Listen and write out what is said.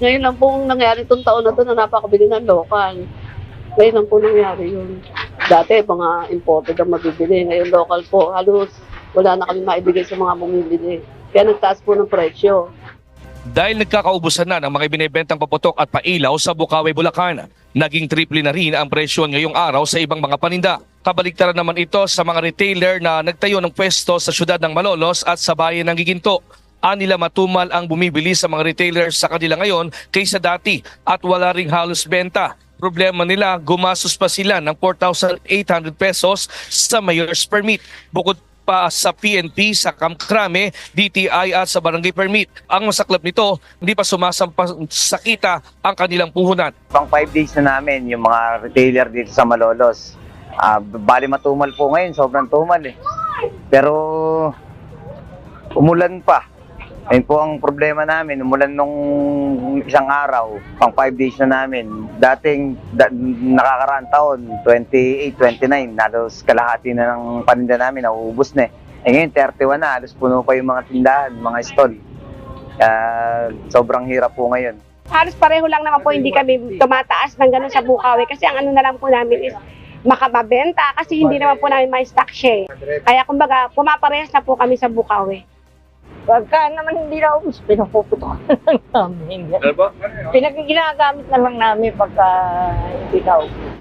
Ngayon lang pong nangyari itong taon na ito na napakabili ng local. Ngayon lang po nangyari yun. Dati, mga imported ang mabibili. Ngayon, local po. Halos wala na kami maibigay sa mga bumibili. Kaya nagtaas po ng presyo. Dahil nagkakaubusan na ng mga binibentang paputok at pailaw sa Bukawi, Bulacan, naging triple na rin ang presyo ngayong araw sa ibang mga paninda. Kabaliktaran naman ito sa mga retailer na nagtayo ng pwesto sa syudad ng Malolos at sa bayan ng Giginto. Anila matumal ang bumibili sa mga retailers sa kanila ngayon kaysa dati at wala ring halos benta. Problema nila, gumastos pa sila ng 4,800 pesos sa mayor's permit. Bukod pa sa PNP, sa Kamkrame, DTI at sa barangay permit. Ang masaklap nito, hindi pa sumasampa sa kita ang kanilang puhunan. Pang 5 days na namin yung mga retailer dito sa Malolos. Bali matumal po ngayon, sobrang tumal eh. Pero umulan pa. Ayun po ang problema namin, umulan nung isang araw, pang 5 days na namin. Nakakaraang taon, 28, 29, halos kalahati na ng paninda namin, nauubos na eh. Ngayon, 31 na, halos puno pa yung mga tindahan, mga stall. Sobrang hirap po ngayon. Halos pareho lang naman po, hindi kami tumataas ng gano'n sa Bukawi kasi ang ano na lang po namin is makababenta kasi hindi naman po namin ma-stock siya. Kaya kumbaga, pumaparehas na po kami sa Bukawi. Pagka naman hindi na ubus, pinapuputok na lang namin. Pinagiginagamit na lang namin pagka hindi na ubus.